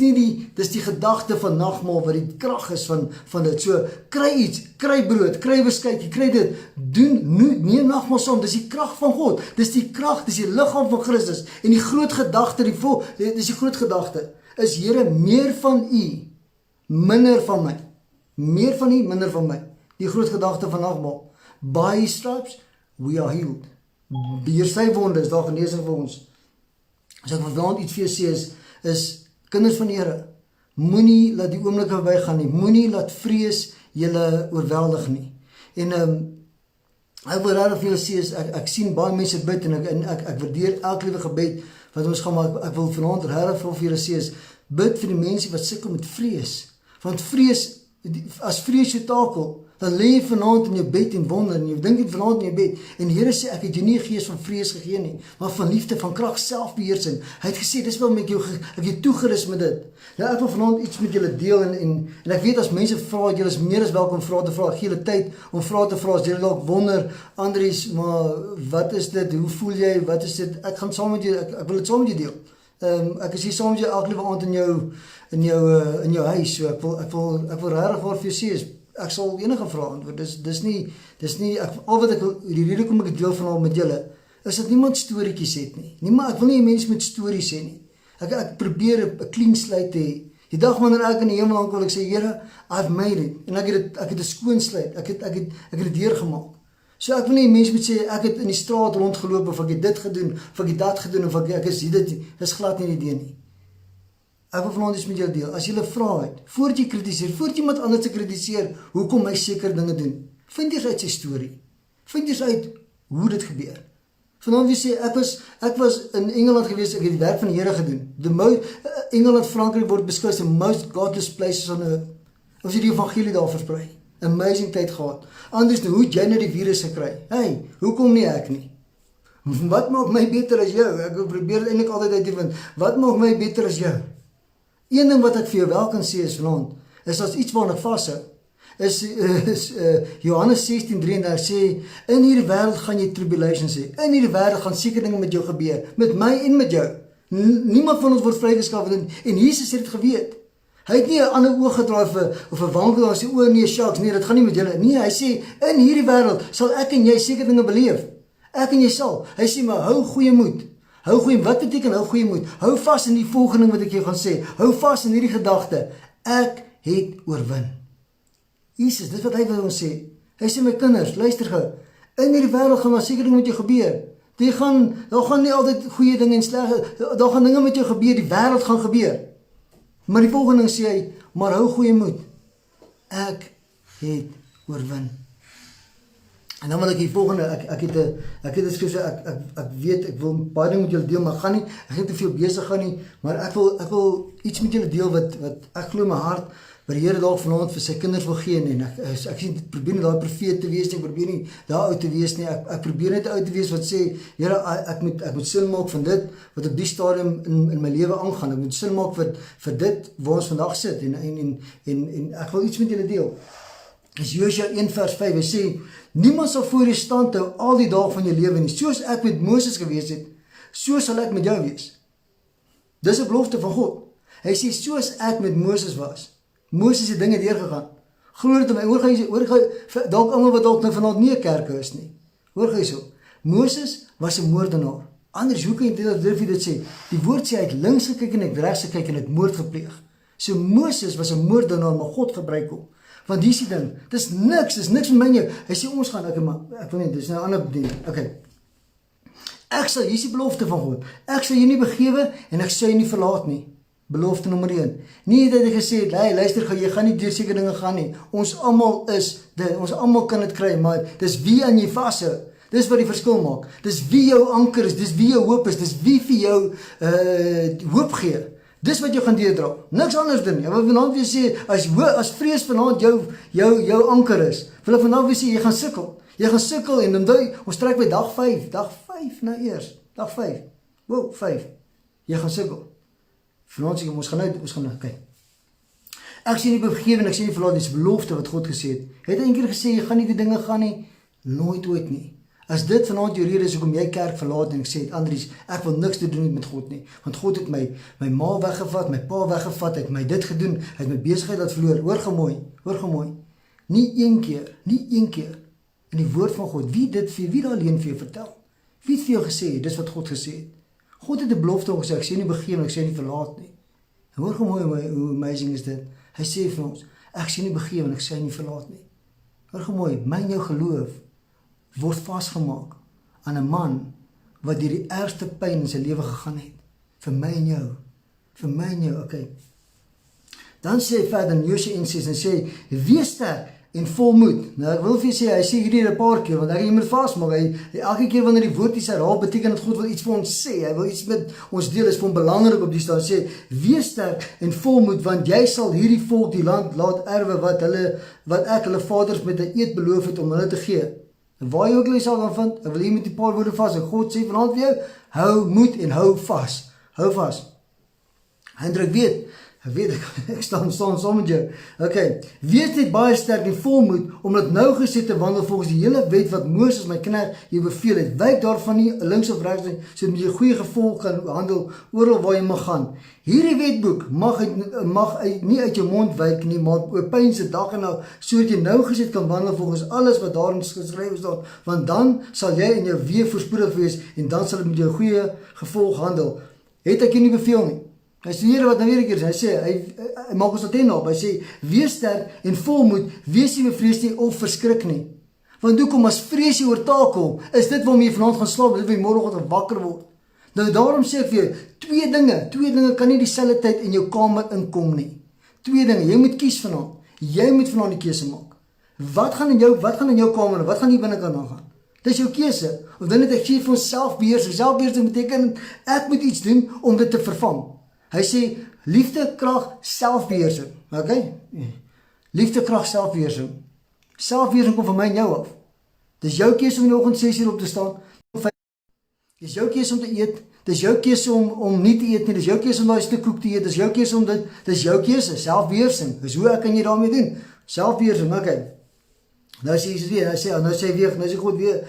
S1: die gedagte van nagmaal wat die krag is van dit. So, kry iets, kry brood, kry beskuitjie, kry dit, neem nagmaal saam, dis die krag van God, dis die krag, dis die liggaam van Christus, en die groot gedagte, dis die groot gedagte, is Here, meer van U, minder van my, meer van U, minder van my, die groot gedagte van nagmaal, by His stripes, we are healed, deur sy wonde is daar genesing vir ons. As ek vanavond iets vir jou sê is kinders van die Here, moenie laat die oomblikke verbygaan nie, moenie laat vrees julle oorweldig nie. En ek wil regtig vir julle sê, ek sien baie mense bid en ek waardeer elke liewe gebed wat ons gaan maak. Ek wil vanaand regtig vir julle sê bid vir die mense wat sukkel met vrees. Want vrees, as vrees jou takel, dan lê jy vanaand in jou bed en wonder, en jy dink jy vanaand in jou bed, en die Here sê, ek het jou nie 'n gees van vrees gegee nie, maar van liefde, van krag, selfbeheersing. Hy het gesê, dis waarom ek jou toegerus met dit. Nou ek wil vanaand iets met julle deel, en ek weet as mense vra, julle is meer as welkom vrae te vra, ek gee julle tyd om vrae te vra, as julle dalk wonder, Andries, maar wat is dit, hoe voel jy, wat is dit, ek gaan saam met jou, ek wil dit saam met jou deel. Ek is hier saam met jou elke liewe aand in jou huis, so ek wil regtig waar vir jou sê, ek sal enige vrae antwoord, dis nie, al wat ek wil, die rede kom ek deel vanavond met julle, is dat niemand storieetjies het nie. Ek wil nie mense met stories hê nie. Ek probeer 'n clean slate te hê. Die dag wanneer ek in die hemel aankom, wil ek sê, Here, I've made it. En ek het 'n skoon slate, ek het dit deurgemaak. So ek wil nie mense moet sê, ek het in die straat rondgeloop, of ek het dit gedoen, of ek het dat gedoen, of ek is dit, dis glad nie die idee nie. Ek wil vanaand iets met jou deel. As jy 'n vraag het, voordat jy kritiseer, voordat jy iemand anders te kritiseer, hoekom hy sekere dinge doen, vind eers uit sy storie. Vind eers uit hoe dit gebeur. Vanaand wil sê, ek was in Engeland gewees, ek het die werk van die Here gedoen. Engeland, Frankryk word beskou as the most godless places on earth. Ons het die evangelie daar versprei. Amazing tyd gehad. Anders, hoe het jy nou die virus gekry? Hey, hoekom nie ek nie? Wat maak my beter as jou? Ek probeer eintlik altyd uit te vind, wat maak my beter as jou? Een ding wat ek vir jou wel kan sê is vanaand, is as iets waarna ek vashou, is Johannes 16:33 sê, in hierdie wêreld gaan jy tribulations hê, in hierdie wêreld gaan seker dinge met jou gebeur, met my en met jou. Niemand van ons word vrygeskaf, en Jesus het dit geweet. Hy het nie 'n ander oog gedraai of 'n wankel en sê, o nee, shucks, nee, dit gaan nie met julle. Nee, hy sê, in hierdie wêreld sal ek en jy seker dinge beleef. Ek en jy sal. Hy sê, maar hou goeie moed. Hou goeie, wat beteken hou goeie moed? Hou vas in die volgende wat ek jou gaan sê. Hou vas in hierdie gedagte. Ek het oorwin. Jesus, dit wat hy wil ons sê. Hy sê, my kinders, luister gou. In hierdie wêreld gaan maar seker dinge met jou gebeur. Daar gaan nie altyd goeie dinge en slegte, daar gaan dinge met jou gebeur, die wêreld gaan gebeur. Maar die volgende ding sê hy, maar hou goeie moed. Ek het oorwin. En dan wil ek die volgende, ek het dit gesê, ek weet, ek wil baie dinge met julle deel, maar ek gaan nie, ek gaan te veel besig gaan nie, maar ek wil iets met julle deel wat ek glo in my hart, wat die Here dalk vanaand vir sy kinders wil gee, en ek sien, probeer nie daar profeet te wees nie, ek probeer nie daar oud te wees nie, ek probeer net oud te wees wat sê, Here, ek moet sin maak van dit, wat op die stadium in my lewe aangaan, ek moet sin maak vir dit, waar ons vandag sit, en ek wil iets met julle deel. Is Josua 1:5, hy sê, niemand sal voor jou stand hou al die dae van jou lewe nie, soos ek met Moses gewees het, so sal ek met jou wees. Dis 'n belofte van God. Hy sê, soos ek met Moses was, Moses het dinge deurgegaan. Glo dit in my, hoor gaan, dalk almal wat dalk nou vanaand nie 'n kerk is nie. Hoor gaan so. Moses was 'n moordenaar. Anders, hoe kan jy durf jy dit sê? Die woord sê, hy het links gekyk en hy het regs gekyk en het moord gepleeg. So Moses was 'n moordenaar, maar God gebruik hom. Want hier is die ding, dis niks met my en jou. Hy sê, ons gaan, ek wil nie, dis nou 'n ander ding. Okay. Hier is die belofte van God. Ek sal jou nie begewe en ek sal jou nie verlaat nie. Belofte nommer 1. Nie dat hy gesê het, hey, luister, jy gaan nie deur seker dinge gaan nie. Ons almal kan dit kry, maar dis wie aan jy vashou. Dis wat die verskil maak. Dis wie jou anker is, dis wie jou hoop is, dis wie vir jou hoop gee. Dis wat jy gaan deurdra. Niks anders doen nie. Wat vanaand wil sê, as vrees vanaand jou anker is, wil ek vanaand wil sê, jy gaan sukkel. Jy gaan sukkel en dan ons trek by dag 5. Dag 5 nou eers. Dag 5. Wow, 5. Jy gaan sukkel. Vanaand sê, ons gaan nou, kyk. Ek sê nie begewe en ek sê nie verlaat, dis belofte wat God gesê het. Hy het eendag gesê, jy gaan nie die dinge gaan nie, nooit ooit nie. As dit vanaand jou rede is hoekom jy kerk verlaat en ek sê, Andries, ek wil niks te doen met God nie, want God het my ma weggevat, my pa weggevat, het my dit gedoen, hy het my besigheid laat verloor, hoor gemooi, nie een keer, in die woord van God, wie daar alleen vir jou vertel, wie het vir jou gesê, dis wat God gesê het, God het 'n belofte gesê, ek sê nie begewe, ek sê nie verlaat nie, en hoor gemooi, hoe amazing is dit, hy sê vir ons, ek sê nie begewe, ek sê nie verlaat nie, hoor gemooi, my en jou geloof, word vasgemaak aan 'n man wat deur die ergste pyn in sy lewe gegaan het. Vir my en jou, okay. Dan sê hy verder in Josua 1:6 en sê, wees sterk en volmoed. Nou ek wil vir jy sê, hy sê hierdie 'n paar keer, want jy moet vasmaak, elke keer wanneer die woord iets herhaal, beteken dat God wil iets vir ons sê, hy wil iets met ons deel, is vir hom belangrik op die staan, sê, wees sterk en volmoed, want jy sal hierdie volk die land laat erwe, wat ek hulle vaders met 'n eed beloof het om hulle te gee. En waar jy ook jy sal gaan vind, ek wil hier met die paar woorde vas, en God sê vanavond vir jou, hou moed en hou vas. Hendrik weet, ek staan saam met jou. Okay, wees net baie sterk en volmoed, omdat nou gesê te wandel volgens die hele wet wat Moses my knegt jou beveel het. Wyk daarvan nie links of regs nie, so met jy goeie gevolg kan handel oral waar jy mag gaan. Hierdie wetboek mag nie uit jou mond wyk nie, maar oopyns dag en nag, sodat jy nou gesê kan wandel volgens alles wat daarin geskrywe staan, want dan sal jy in jou weë voorspoedig wees en dan sal dit met jou goeie gevolg handel. Het ek jou nie beveel nie? Hy sê hier wat nou weer 'n keer sê, hy sê, hy maak ons dat op, hy sê, wees sterk en volmoed, wees nie bevrees nie of verskrik nie. Want hoekom as vrees jy oortakel, is dit waarom jy vanaand gaan slaap, dit wil jy môreoggend wakker word. Nou daarom sê ek vir jou, twee dinge kan nie dieselfde tyd in jou kamer inkom nie. Twee dinge, jy moet kies vanaand, jy moet vanaand die keuse maak. Wat gaan in jou kamer, wat gaan hier binnekant aangaan? Dis jou keuse, of dan het ek sê vir ons selfbeheersing beteken, ek moet iets doen om dit te vervang. Hy sê, liefde, krag, selfbeheersing. Okay? Liefde, krag, selfbeheersing. Selfbeheersing kom van my en jou af. Dis jou keuse om in die oggend 6 uur op te staan. Dis jou keuse om te eet. Dis jou keuse om nie te eet nie. Dis jou keuse om daai stuk koek te eet. Dis jou keuse om dit. Dis jou keuse. Selfbeheersing. Dis hoe ek kan jy daarmee doen? Selfbeheersing. Okay. Nou sê Jesus weer, nou sê God weer,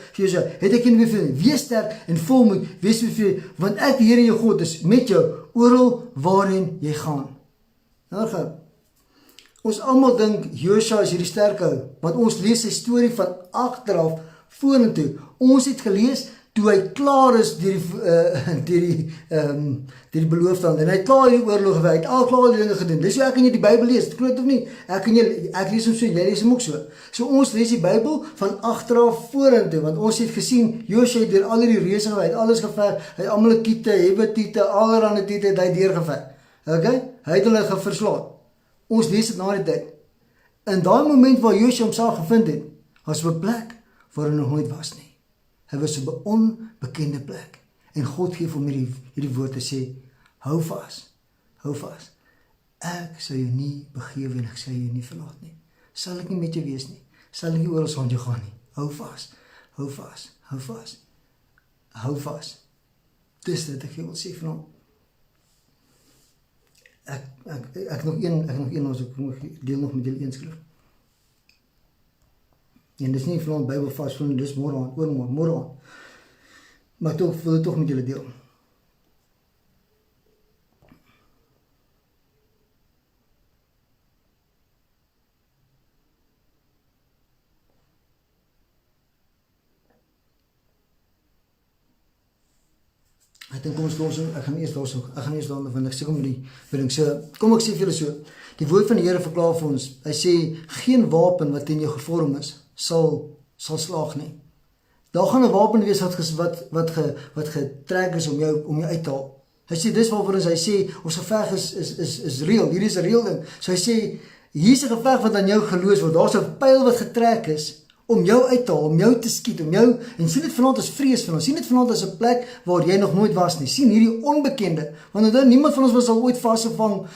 S1: het ek nie beveel nie, wees sterk en volmoed, wees beveel, want ek die Here jou God is met jou, oral waarin jy gaan. Nou gaan, ons almal dink, Josua is hierdie sterk ou, want ons lees sy storie van agteraf, vorentoe, ons het gelees, toe hy klaar is deur die beloofde land, en hy het klaar die oorlog gewy, hy het al klaar die dinge gedoen, dis hoe ek en jy die Bybel lees, dit klopt of nie, ek lees hom so, jy lees hom ook so, so ons lees die Bybel van agteraf vorentoe, want ons het gesien, Josua het deur al die reëse gewy, hy het alles geveg, hy het Amalekite, Hebetiete, allerhande tiete het hy deurgeveg, okay, hy het hulle verslaan, ons lees dit na die tyd, in daai moment waar Josua homself gevind het, was op 'n plek waar hy nog nooit was nie. Hy was op 'n onbekende plek. En God gee vir hom hierdie woord te sê, hou vas. Ek sal jou nie begewe en ek sal jou nie verlaat nie. Sal ek nie met jou wees nie. Sal ek nie oral saam met jou gaan nie. Hou vas. Dis dit ek wil sê van hom. Ek nog een, ons deel nog met julle een skrif. En dis nie vanaand Bybel vas, dis môre aan. Maar toch wil ek toch met julle deel. Ek dink kom ons los, ek gaan eers daarna want ek sê kom met die ding. So kom ek sê vir julle so, die woord van die Here verklaar vir ons. Hy sê geen wapen wat teen jou gevorm is sal slaag nie. Daar gaan 'n wapen wees wat getrek is om jou uit te haal. Hy sê dis waarvoor hy sê ons geveg is reël. Hierdie is 'n reël ding. So hy sê hier's 'n geveg wat aan jou geloos word. Daar's 'n pyl wat getrek is om jou uit te haal, om jou te skiet, en sien dit vanaand as vrees van ons. Sien dit vanaand as 'n plek waar jy nog nooit was nie. Sien hierdie onbekende, want dan niemand van ons sal ooit vasgevang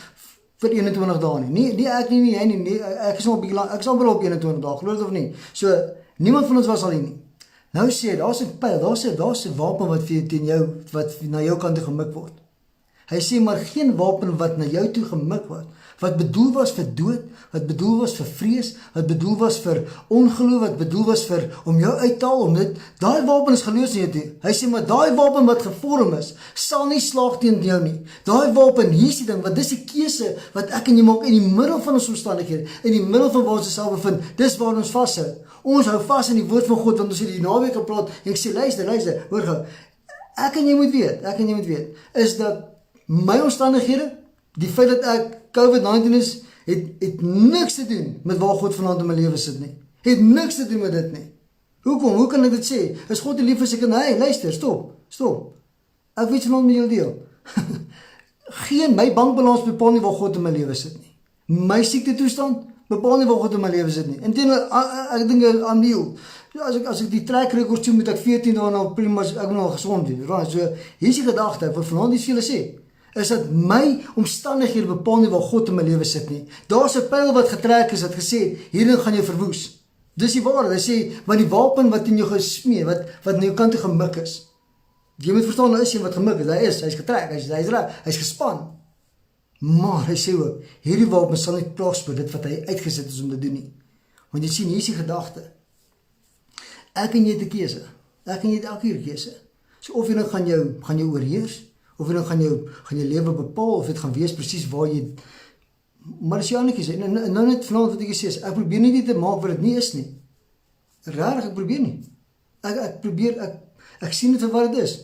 S1: vir 21 dae nie. Nie ek nie, jy nie. Ek is nog 'n bietjie lank. Ek sal wel op 21 dae, glo dit of nie. So niemand van ons was al hier nie. Nou sê daar's 'n pyl, daar's 'n wapen wat vir teen jou wat na jou kant toe gemik word. Hy sê maar geen wapen wat na jou toe gemik word wat bedoel was vir dood, wat bedoel was vir vrees, wat bedoel was vir ongeloof, wat bedoel was vir om jou uit te haal, om dit, daai wapen is geloos nie toe. Hy sê, maar daai wapen wat gevorm is, sal nie slaag teen jou nie. Daai wapen, hier is die ding, want dis die keuse wat ek en jy maak in die middel van ons omstandighede, in die middel van waar ons self bevind, dis waar ons vashou. Ons hou vas in die woord van God, want ons het die naweek gepraat, en ek sê, luister, hoor gou, ek en jy moet weet, is dat my omstandighede, die feit dat ek COVID-19 is, het niks te doen met waar God vanaand in my lewe sit nie. Het niks te doen met dit nie. Hoekom? Hoe kan ek dit sê? Is God die lief as ek en hy, luister, stop. Ek weet vanaand met julle deel. Geen, my bankbalans bepaal nie waar God in my lewe sit nie. My siekte toestand bepaal nie waar God in my lewe sit nie. Inteendeel, ek dink aan die as ek die track record sien, moet ek 14 dae na prima, ek moet nou gesond wees. Right? So, hier is die gedagte, ek wil vanaand iets vir julle sê, is dat my omstandighede bepaal nie waar God in my lewe sit nie. Daar's 'n pyl wat getrek is, wat gesê het, hierin gaan jy verwoes. Dis die waarheid. Hy sê, maar die wapen wat in jou gesmee, wat na jou kant toe gemik is. Jy moet verstaan, daar is een wat gemik is, hy's getrek, hy's gespan. Maar hy sê ook, hierdie wapen sal nie prosper, dit wat hy uitgesit is om te doen nie. Want jy sien, hier is die gedagte. Ek en jy het 'n keuse. Ek en jy het elke keer 'n keuse. So of jy nou gaan jou oorheers, of jy nou gaan jou lewe bepaal, of dit gaan wees presies waar jy, maar dis jou ander keuse. En nou net vanaand wat ek sê, ek probeer nie te maak wat dit nie is nie. Rarig, ek probeer nie. Ek sien dit vir wat dit is.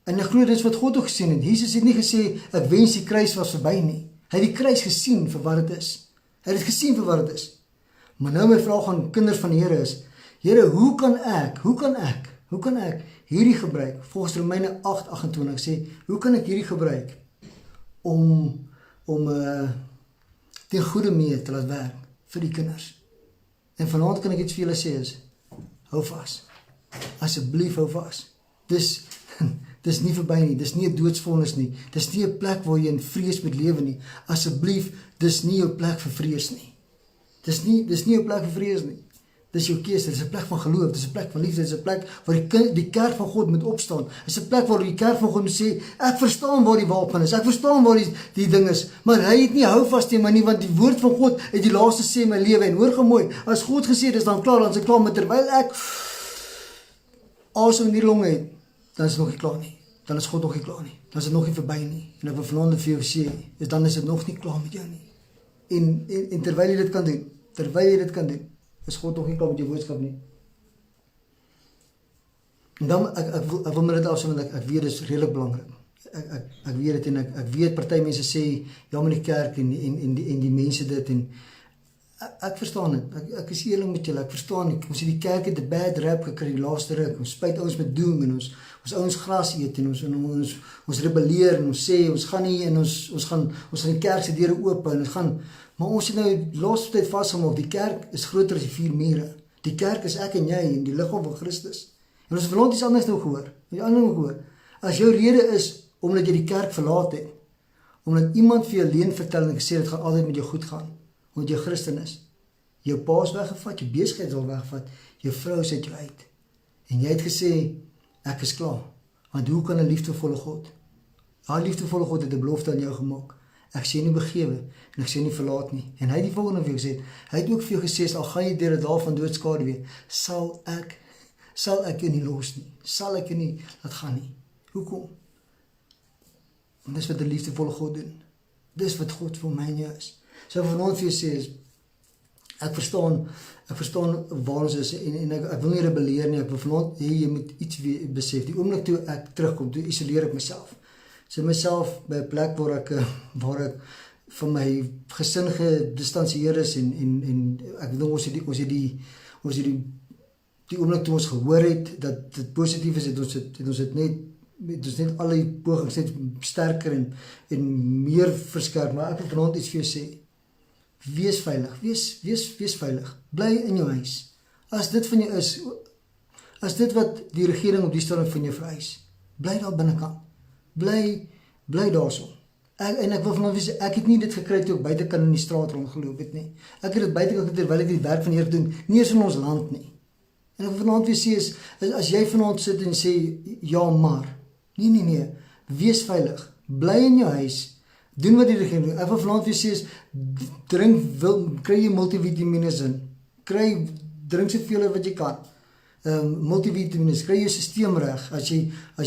S1: En ek glo dit is wat God ook gesien het. Jesus het nie gesê, ek wens die kruis was verby nie. Hy het die kruis gesien vir wat dit is. Hy het dit gesien vir wat dit is. Maar nou my vraag aan kinders van die Here is, Here, hoe kan ek hierdie gebruik, volgens Romeine 8:28 sê, hoe kan ek hierdie gebruik om ten goeie mee te laat werk vir die kinders? En vanaand kan ek iets vir julle sê is, hou vas. Asseblief hou vas. Dis nie verby nie, dis nie 'n doodsvonnis nie, dis nie 'n plek waar jy in vrees moet lewe nie. Asseblief, dis nie jou plek vir vrees nie. Dis nie jou plek vir vrees nie. Dis jou keuse, dis 'n plek van geloof, dis 'n plek van liefde, dis 'n plek waar die kerk van God moet opstaan. Dis 'n plek waar die kerk van God moet sê, ek verstaan waar die wapen is, ek verstaan waar die ding is, maar hy het nie hou vas teen my nie, want die woord van God het die laaste sê in my lewe, en hoor gemooi, as God gesê dis dan klaar, dan is ek klaar, maar terwyl ek asem in die longe het, dan is dit nog nie klaar nie, dan is God nog nie klaar nie, dan is dit nog nie verby nie, en ek wil vanaand vir jou sê, dan is dit nog nie klaar met jou nie, en terwyl jy dit kan doen, is God nog nie klaar met jou boodskap nie. En dan, ek wil met dit afsê, want ek weet dit is redelijk belangrik. Ek weet dit, en ek weet party mense sê, ja met die kerk, en die mense dit, en ek verstaan dit, ek is eerlik met julle, ek verstaan nie, ons het die kerk het 'n bad rap gekry die laaste ruk, ons spuit ons met doom, en ons ouens gras eet, en ons rebelleer, en ons sê, ons gaan nie, en ons gaan die kerk se deure oop, en ons gaan, maar ons het nou laaste tyd vasgemaak, die kerk is groter as die 4 mure, die kerk is ek en jy, en die liggaam van Christus, en ons het vanaand iets anders nou gehoor, as jou rede is, omdat jy die kerk verlaat het, omdat iemand vir jou leuen vertel, en gesê, het gaan altyd met jou goed gaan, omdat jy Christen is, jou pa is weggevat, jou besigheid is al weggevat, jou vrou is uit jou uit, en jy het gesê, ek is klaar, want hoe kan 'n liefdevolle God, haar liefdevolle God het 'n belofte aan jou gemaak, ek sê nie begewe, en ek sê nie verlaat nie, en hy het die volgende vir jou gesê, hy het ook vir jou gesê, al gaan jy deur 'n dal van doodskade weer, sal ek jou nie los nie, sal ek jou nie laat gaan nie, hoekom? Want dis wat 'n liefdevolle God doen, dis wat God vir my en jou is, so vanaand vir jou sê is, ek verstaan waar ons is, en ek wil nie rebelleer nie, ek wil vanaand, jy moet iets besef, die oomblik toe ek terugkom, toe isoleer ek myself, so myself by 'n plek waar ek van my gesin gedistansieer is, en ek dink ons het die oomblik toe ons gehoor het, dat dit positief is, het ons net alle pogings net sterker en meer verskerp, maar ek wil vanaand iets vir jou sê, wees veilig, wees veilig, bly in jou huis, as dit van jou is, as dit wat die regering op die stadium van jou vereis, bly daar binnekant, bly daarso, en ek wil vanaand sê, ek het nie dit gekry toe ek buitekant in die straat rondgeloop het nie, ek het dit buitekant terwyl ek die werk van die Here doen, nie eens in ons land nie, en ek wil vanaand weer sê, as jy vanaand sit en sê, ja maar, nee, wees veilig, bly in jou huis, Doen wat die regering doen. Ek wil vanaand vir jou sê is, kry jy multivitamines in. Drink soveel wat jy kan. Multivitamines, kry jou sisteem reg. As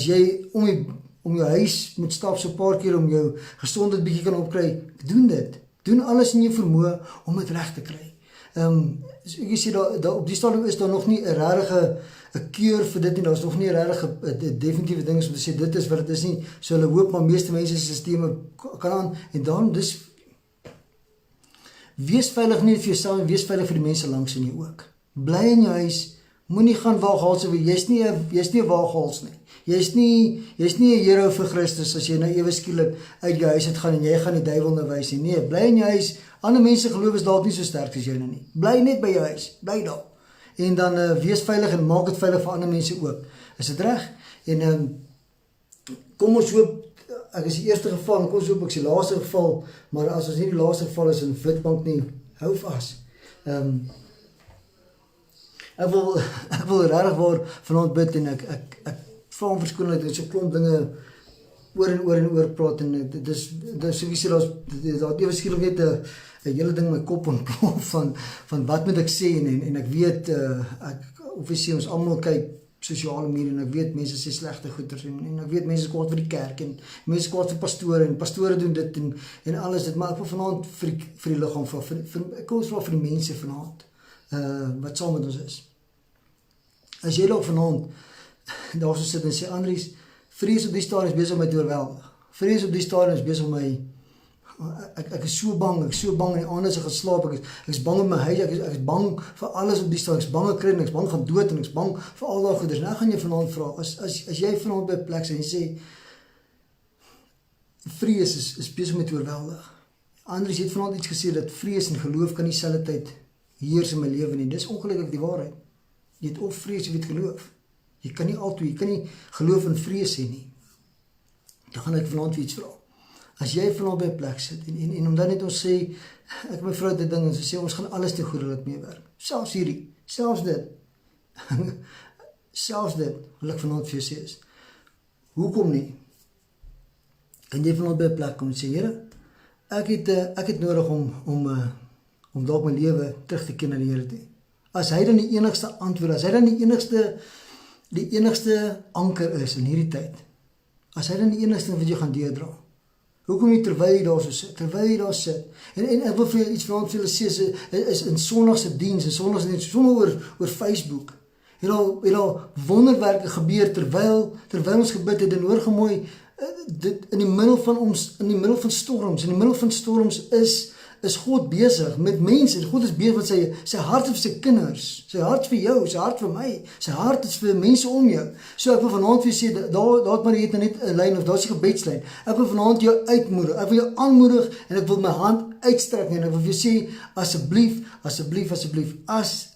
S1: jy om jou huis moet stap so 'n paar keer om jou gesondheid bietjie kan opkry, doen dit. Doen alles in jou vermoë om dit reg te kry. Ek sê daar op die stadium is daar nog nie 'n regtige 'n keur vir dit nie. Daar's nog nie 'n regtige definitiewe ding om te sê dit is wat dit is nie. So hulle hoop maar meeste mense se sisteme kan aan en daarom wees veilig nie vir jouself en wees veilig vir die mense langs in jou ook. Bly in jou huis, moenie gaan waaghals oor. Jy's nie 'n waaghals nie. Jy's nie 'n hero vir Christus as jy nou ewe skielik uit jou huis uit gaan en jy gaan die duiwel nou wys nie. Nee, bly in jou huis. Ander mense geloof is dalk nie so sterk as joune nie. Bly net by jou huis. Bly daar. En dan wees veilig en maak dit veilig vir ander mense ook. Is dit reg? En kom ons hoop ek is die eerste geval, kom ons hoop ek is die laaste geval, maar as ons nie die laaste geval is in Witbank nie, hou vas. Ek wil regtig waar vanaand bid en ek vra om verskoning dat ek so 'n klomp dinge oor en oor praat en dis so wie sê daar ewe skielik net 'n hele ding in my kop ontplof van wat moet ek sê en ek weet obviously ons almal kyk sosiale media en ek weet mense sê slegte goeders en ek weet mense is kwaad vir die kerk en mense is kwaad vir pastore en pastore doen dit en alles dit, maar ek wil vanaand vir die liggaam kom ons vra vir die mense vanaand wat saam met ons is. As jy dalk vanaand daar so sit en sê Andries, vrees op die stadium is besig om my te oorweldig. Vrees op die stadium is besig om my ek is so bang en die aand as ek gaan slaap, ek is bang om my huis, ek is bang vir alles op die stadium, ek is bang ek kry en ek is bang gaan dood en ek is bang vir al daai goeders. Nou gaan jy vanaand vra, as jy vanaand by 'n plek is en jy sê vrees is besig om my te oorweldig. Andries het vanaand iets gesê dat vrees en geloof kan nie dieselfde tyd heers in my lewe nie. Dis ongelukkig die waarheid. Jy het of vrees of jy het geloof. Jy kan nie altyd, jy kan nie geloof en vrees hê nie. Dan gaan ek vanaand vir iets vra. As jy vanaand by 'n plek sit en omdat net ons sê, ek my vrou dit ding en sy sê ons gaan alles te goeie laat meewerk. Selfs hierdie, selfs dit. Selfs dit, wil ek vanaand vir jou sê is. Hoekom nie? Kan jy vanaand by 'n plek kom en sê, Here, ek het nodig om dalk my lewe terug te keer na die Here toe. As hy dan die enigste antwoord, as hy dan die enigste anker is in hierdie tyd, as hy dan die enigste wat jy gaan deurdra, hoekom nie terwyl jy daar so sit, en ek wil vir julle iets vanaand vir julle sê, is in Sondagse diens, sommer oor Facebook, het al wonderwerke gebeur, terwyl ons gebid het, en hoor gemooi, dit in die middel van storms is God besig met mense. God is besig met sy hart vir sy kinders, sy hart vir jou, sy hart vir my, sy hart is vir mense om jou. So ek wil vanaand vir jou sê, daar het Marie net 'n lyn of daar is 'n gebedslyn. Ek wil vanaand jou uitmoedig, ek wil jou aanmoedig en ek wil my hand uitstrek en ek wil vir jou sê, asseblief,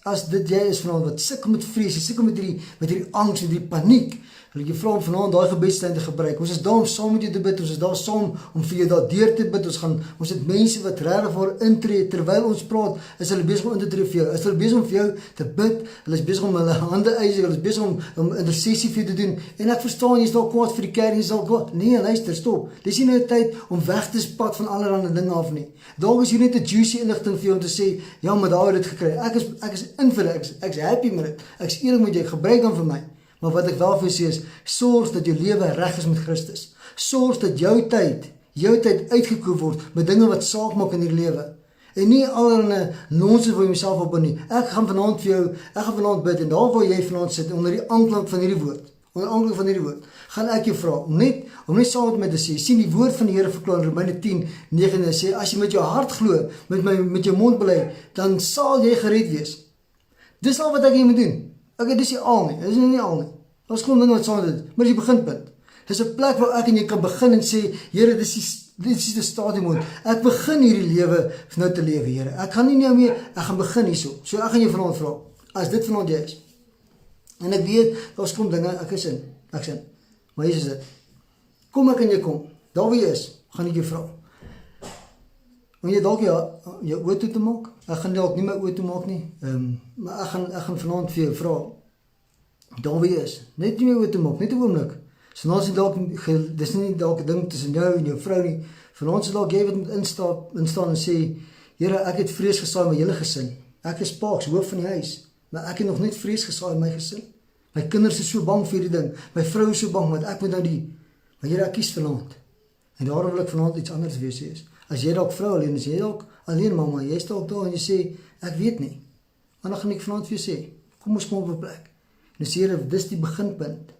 S1: as dit jy is vanaand wat sukkel met vrees, jy sukkel met hierdie angs en hierdie paniek, wil ek jou vra om vanaand daai gebedslyn te gebruik. Ons is daar om saam met jou te bid, ons is daar saam om vir jou daardeur te bid. Ons het mense wat regtig voor intree, terwyl ons praat, is hulle besig om in te tree vir jou. Is hulle besig om vir jou te bid, hulle is besig om hulle hande uit, hulle is besig om intersessie vir jou te doen. En ek verstaan, jy is dalk kwaad vir die kerk, jy is dalk kwaad. Nee, luister, stop. Dis nie nou tyd om weg te spat van allerlei dinge af nie. Dalk is hier net 'n juicy inligting vir jou om te sê, ja, maar daar het dit gekry. Ek is in vir dit, ek is happy met dit. Ek is eerlik met jou, gebruik hom vir my. Maar wat ek wel vir sê is, sorg dat jou lewe reg is met Christus. Sorg dat jou tyd uitgekoop word met dinge wat saak maak in die lewe. En nie allerlei nonsens vir jouself op nie. Ek gaan vanaand bid en daar waar jy vanaand sit onder die aanklank van hierdie woord. Gaan ek jou vra om net saam met my te sê, sien die woord van die Here verklaar in Romeine 10:9 sê, as jy met jou hart glo, met jou mond bely, dan sal jy gered wees. Dis al wat ek hier moet doen. Okay, dis nie al nie. Dis nie al nie. Ons kom dinge wat saam met dit, maar dis die beginpunt. Dis 'n plek waar ek en jy kan begin en sê, Here, dis die stadium. Ek begin hierdie lewe nou te lewe, Here. Ek gaan nie nou meer, ek gaan begin hierso. So ek gaan jou vanaand vra, as dit vanaand jy is. En ek weet, daar's kom dinge, ek is in. Maar hier is dit. Kom ek en jy kom. Daar waar jy is, gaan ek jou vra. Moet jy dalk jou oë toe te maak? Ek gaan dalk nie my oë toe maak nie. Maar ek gaan vanaand vir jou vra. Daar waar jy is, net nie my oë toe maak, net 'n oomblik. So nou is dit dalk dis nie dalk 'n ding tussen jou en jou vrou nie. Vanaand is dalk jy wat moet instaan en sê, Here, ek het vrees gesaai in my hele gesin. Ek is paaks, hoof van die huis, maar ek het nog net vrees gesaai in my gesin. My kinders is so bang vir die ding, my vrou is so bang, want ek moet nou maar Here, ek kies vanaand. En daarom wil ek vanaand iets anders wees. As jy dalk vrou alleen is, jy dalk alleen mamma, jy is dalk daar en jy sê, ek weet nie. Maar dan gaan ek vanaand vir jou sê, kom ons kom op 'n plek. En sê Here, dis die beginpunt.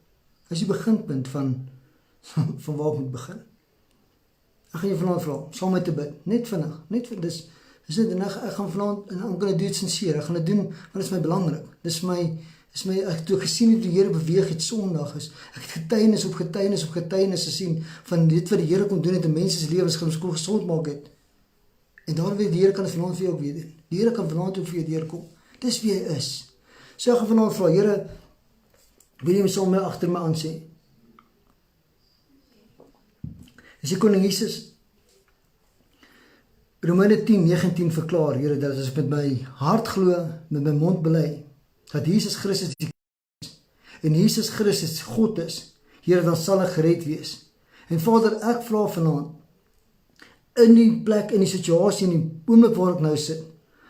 S1: Dis die beginpunt van waar ek moet begin. Ek gaan jou vanaand vra, saam met te bid, net vinnig, dis net en ek gaan vanaand, en ek gaan dit doen sinseer, ek gaan dit doen, want dit is my belangrik. Dis my, ek toe gesien hoe die Here beweeg het Sondag is, ek het getuienis op getuienis gesien, van dit wat die Here kon doen het in mense se lewens, gaan ons kon gesond maak het. En daarom weet die Here kan dit vanaand vir jou ook weer doen. Die Here kan vanaand ook vir jou deurkom. Dis wie hy is. So ek gaan vanaand vra, Here, wil jy my saam met my agter my aan sê? As die koning Jesus, Romeine 10:19 verklaar, Here, dat as ek met my hart glo, met my mond bely, dat Jesus Christus die en Jesus Christus God is, Here, dan sal ek gered wees. En Vader, ek vra vanaand, in die plek, in die situasie, in die oomblik waar ek nou sit,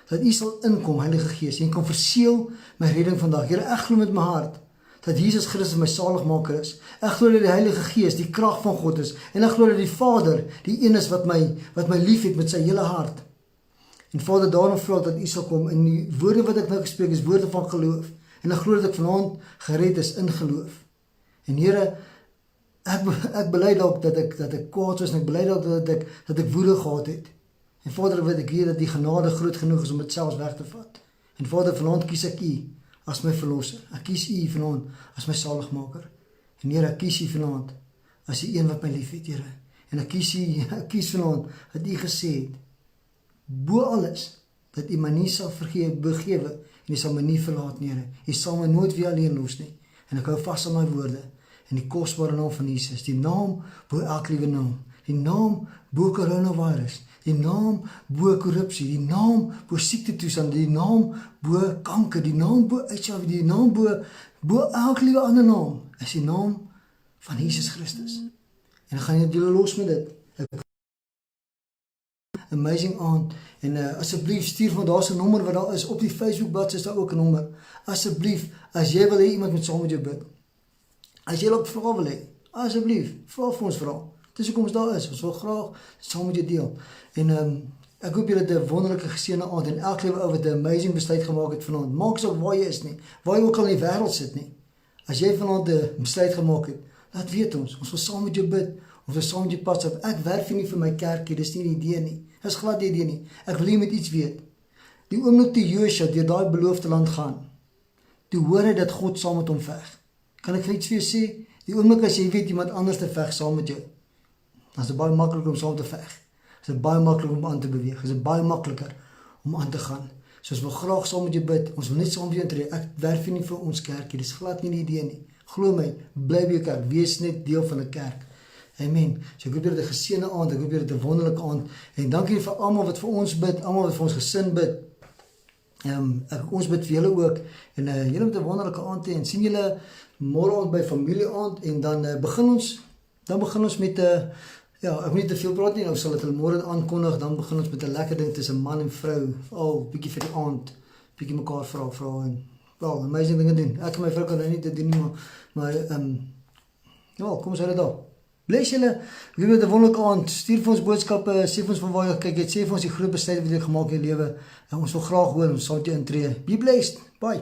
S1: dat U sal inkom, Heilige Gees, en kan verseël my redding vandag. Here, ek glo met my hart, dat Jesus Christus my saligmaker is. Ek glo dat die Heilige Gees die krag van God is, en ek glo dat die Vader, die een is wat my lief het met sy hele hart. En Vader, daarom vra ek dat U sal kom, en die woorde wat ek nou gespreek is woorde van geloof, en ek glo dat ek vanaand gered is in geloof. En Here, ek bely dalk dat ek kwaad was, en ek bely dalk dat ek woede gehad het. En Vader, weet ek hier dat die genade groot genoeg is om dit selfs weg te vat. En Vader, vanaand kies ek U as my verlosser. Ek kies U vanaand as my saligmaker. En Here, ek kies U vanaand as die een wat my lief het, Here. En ek kies vanaand dat U gesê het, bo alles, dat U my nie sal begewe, en U sal my nie verlaat nie, Here. U sal my nooit weer alleen los nie. En ek hou vas aan my woorde, in die kosbare naam van Jesus, die naam bo elke liewe naam, die naam bo coronavirus, die naam bo korrupsie, die naam bo siektetoestand, die naam bo kanker, die naam bo HIV, die naam bo elke liewe ander naam, is die naam van Jesus Christus. En ek gaan julle los met dit. Amazing aand, en asseblief stuur van daar's 'n nommer wat daar is, op die Facebook bladsy is daar ook 'n nommer. Asseblief, as jy wil hê iemand moet saam met jou bid, as jy ook vra wil hê, asseblief, vra vir ons vra. Dis hoekom ons daar is, ons wil graag saam met jou deel. En ek hoop julle het 'n wonderlike geseënde aand, en elke liewe ou wat 'n amazing besluit gemaak het vanaand, maak saak waar jy is nie, waar jy ook al in die wêreld sit nie. As jy vanaand 'n besluit gemaak het, laat weet ons wil saam met jou bid, ons wil saam met jou pas op. Ek werk nie vir my kerkie, dis nie 'n idee nie. Dis glad nie 'n idee nie. Ek wil jy met iets weet. Die oomblik toe Josua deur daai beloofde land gaan, toe hoor hy dat God saam met hom veg. Kan ek vir iets vir jou sê? Die oomblik as jy weet iemand anders te veg saam met jou, dan is dit baie makliker om saam te veg. Is dit baie makliker om aan te beweeg. Is dit baie makliker om aan te gaan. So ons wil graag saam met jou bid. Ons wil net saam met jou intree. Ek werk nie vir ons kerkie. Dis glad nie 'n idee nie. Glo my, bly by jou kerk. Wees net deel van 'n kerk. Amen. So ek hoop julle het 'n geseënde aand. Ek hoop julle het 'n wonderlike aand. En dankie vir almal wat vir ons bid, almal wat vir ons gesin bid. Ons bid vir julle ook. En julle moet 'n wonderlike aand hê. En sien julle môre aand by familieaand, en dan begin ons met ek moet nie te veel praat nie, nou sal dit hulle môre aankondig, dan begin ons met 'n lekker ding tussen man en vrou, bietjie vir die aand, bietjie mekaar vra en amazing dinge doen. Ek en my vrou kan nou nie dit doen nie, maar kom ons hou dit daar. Bless julle, wie met 'n wonderlike aand, stuur vir ons boodskappe, sê vir ons van waar jy kyk, sê vir ons die groot besluit wat jy gemaak in jou lewe, en ons wil graag hoor, ons sal met jou intree. Be blessed, bye.